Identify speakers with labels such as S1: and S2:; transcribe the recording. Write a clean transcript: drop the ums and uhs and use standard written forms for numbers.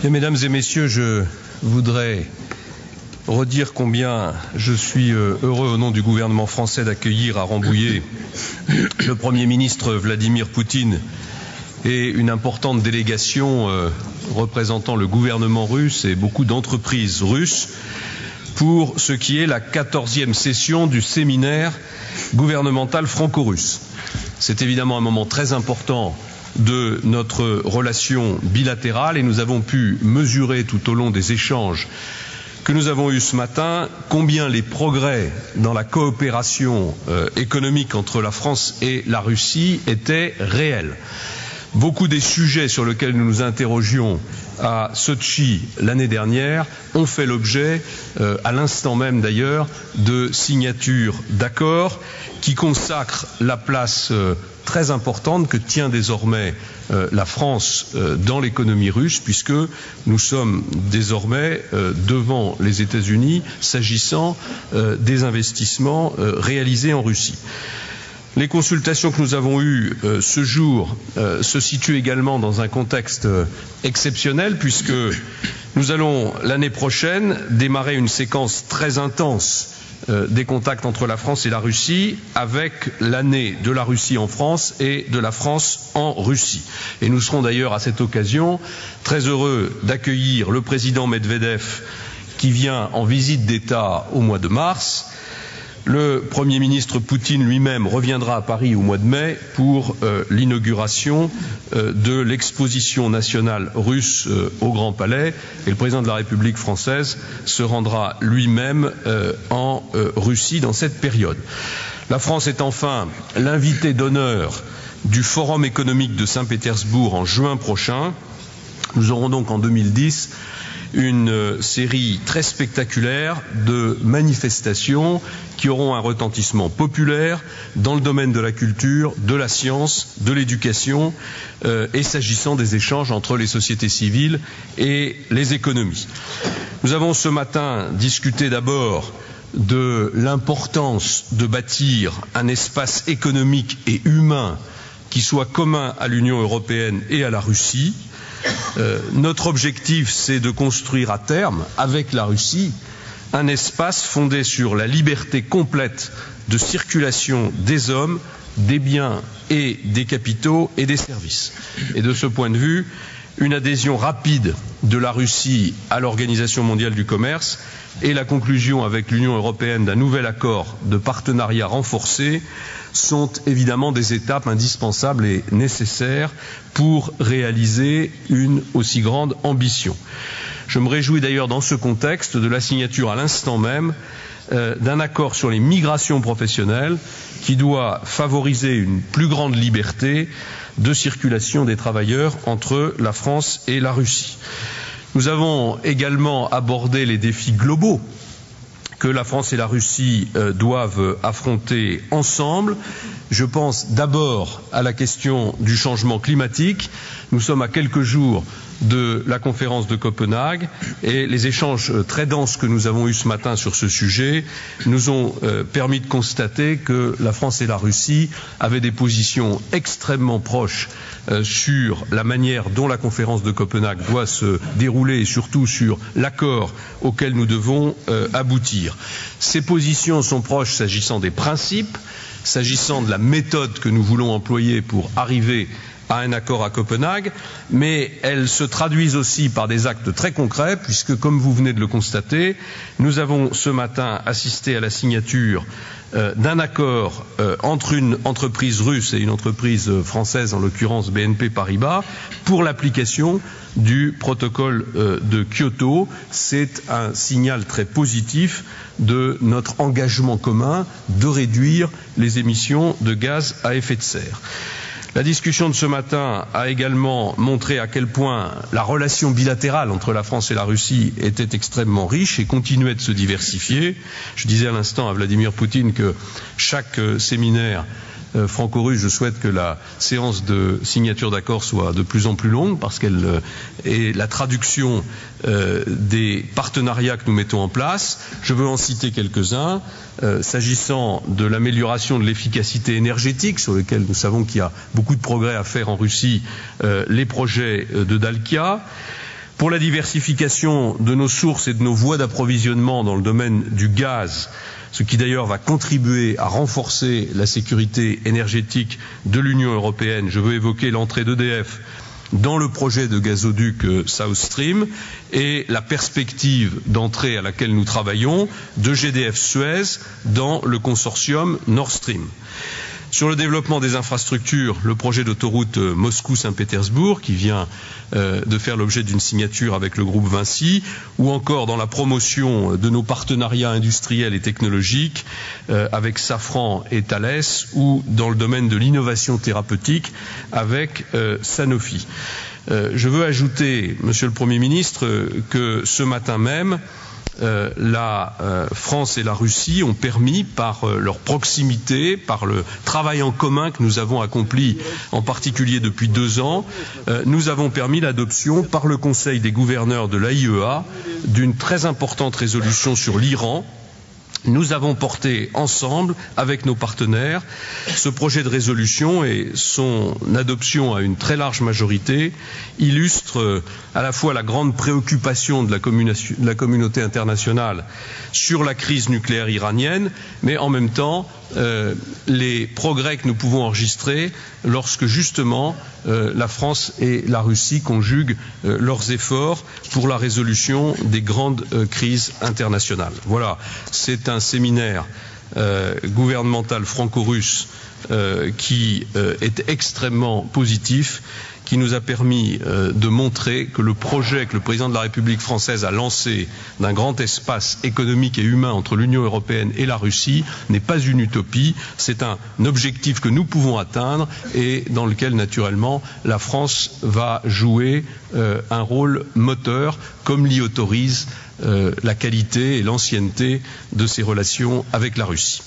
S1: Bien, mesdames et messieurs, je voudrais redire combien je suis heureux au nom du gouvernement français d'accueillir à Rambouillet le Premier ministre Vladimir Poutine et une importante délégation représentant le gouvernement russe et beaucoup d'entreprises russes pour ce qui est la 14e session du séminaire gouvernemental franco-russe. C'est évidemment un moment très important de notre relation bilatérale et nous avons pu mesurer tout au long des échanges que nous avons eus ce matin combien les progrès dans la coopération économique entre la France et la Russie étaient réels. Beaucoup des sujets sur lesquels nous nous interrogions à Sotchi l'année dernière ont fait l'objet, à l'instant même d'ailleurs, de signatures d'accords qui consacrent la place très importante que tient désormais la France dans l'économie russe, puisque nous sommes désormais devant les États-Unis s'agissant des investissements réalisés en Russie. Les consultations que nous avons eues ce jour se situent également dans un contexte exceptionnel puisque nous allons l'année prochaine démarrer une séquence très intense des contacts entre la France et la Russie avec l'année de la Russie en France et de la France en Russie. Et nous serons d'ailleurs à cette occasion très heureux d'accueillir le président Medvedev qui vient en visite d'État au mois de mars. Le Premier ministre Poutine lui-même reviendra à Paris au mois de mai pour l'inauguration de l'exposition nationale russe au Grand Palais et le président de la République française se rendra lui-même en Russie dans cette période. La France est enfin l'invité d'honneur du Forum économique de Saint-Pétersbourg en juin prochain. Nous aurons donc en 2010 une série très spectaculaire de manifestations qui auront un retentissement populaire dans le domaine de la culture, de la science, de l'éducation et s'agissant des échanges entre les sociétés civiles et les économies. Nous avons ce matin discuté d'abord de l'importance de bâtir un espace économique et humain qui soit commun à l'Union européenne et à la Russie. Notre objectif, c'est de construire à terme, avec la Russie, un espace fondé sur la liberté complète de circulation des hommes, des biens et des capitaux et des services. Et de ce point de vue, une adhésion rapide de la Russie à l'Organisation mondiale du commerce et la conclusion avec l'Union européenne d'un nouvel accord de partenariat renforcé sont évidemment des étapes indispensables et nécessaires pour réaliser une aussi grande ambition. Je me réjouis d'ailleurs dans ce contexte de la signature à l'instant même d'un accord sur les migrations professionnelles qui doit favoriser une plus grande liberté de circulation des travailleurs entre la France et la Russie. Nous avons également abordé les défis globaux que la France et la Russie doivent affronter ensemble. Je pense d'abord à la question du changement climatique. Nous sommes à quelques jours de la conférence de Copenhague et les échanges très denses que nous avons eus ce matin sur ce sujet nous ont permis de constater que la France et la Russie avaient des positions extrêmement proches sur la manière dont la conférence de Copenhague doit se dérouler et surtout sur l'accord auquel nous devons aboutir. Ces positions sont proches s'agissant des principes, s'agissant de la méthode que nous voulons employer pour arriver à un accord à Copenhague, mais elles se traduisent aussi par des actes très concrets, puisque, comme vous venez de le constater, nous avons ce matin assisté à la signature d'un accord entre une entreprise russe et une entreprise française, en l'occurrence BNP Paribas, pour l'application du protocole de Kyoto. C'est un signal très positif de notre engagement commun de réduire les émissions de gaz à effet de serre. La discussion de ce matin a également montré à quel point la relation bilatérale entre la France et la Russie était extrêmement riche et continuait de se diversifier. Je disais à l'instant à Vladimir Poutine que chaque séminaire franco-russe, je souhaite que la séance de signature d'accord soit de plus en plus longue parce qu'elle est la traduction des partenariats que nous mettons en place. Je veux en citer quelques-uns. S'agissant de l'amélioration de l'efficacité énergétique, sur lequel nous savons qu'il y a beaucoup de progrès à faire en Russie, les projets de Dalkia. Pour la diversification de nos sources et de nos voies d'approvisionnement dans le domaine du gaz, ce qui d'ailleurs va contribuer à renforcer la sécurité énergétique de l'Union européenne, je veux évoquer l'entrée d'EDF dans le projet de gazoduc South Stream et la perspective d'entrée à laquelle nous travaillons de GDF Suez dans le consortium Nord Stream. Sur le développement des infrastructures, le projet d'autoroute Moscou-Saint-Pétersbourg qui vient de faire l'objet d'une signature avec le groupe Vinci, ou encore dans la promotion de nos partenariats industriels et technologiques avec Safran et Thales, ou dans le domaine de l'innovation thérapeutique avec Sanofi. Je veux ajouter, Monsieur le Premier ministre, que ce matin même, la France et la Russie ont permis, par leur proximité, par le travail en commun que nous avons accompli, en particulier depuis 2 ans, nous avons permis l'adoption par le Conseil des gouverneurs de l'AIEA d'une très importante résolution sur l'Iran. Nous avons porté ensemble, avec nos partenaires, ce projet de résolution, et son adoption à une très large majorité illustre à la fois la grande préoccupation de la communauté internationale sur la crise nucléaire iranienne, mais en même temps les progrès que nous pouvons enregistrer lorsque justement la France et la Russie conjuguent leurs efforts pour la résolution des grandes crises internationales. Voilà, c'est un séminaire gouvernemental franco-russe qui est extrêmement positif, qui nous a permis de montrer que le projet que le président de la République française a lancé d'un grand espace économique et humain entre l'Union européenne et la Russie n'est pas une utopie, c'est un objectif que nous pouvons atteindre et dans lequel naturellement la France va jouer un rôle moteur, comme l'y autorise la qualité et l'ancienneté de ses relations avec la Russie.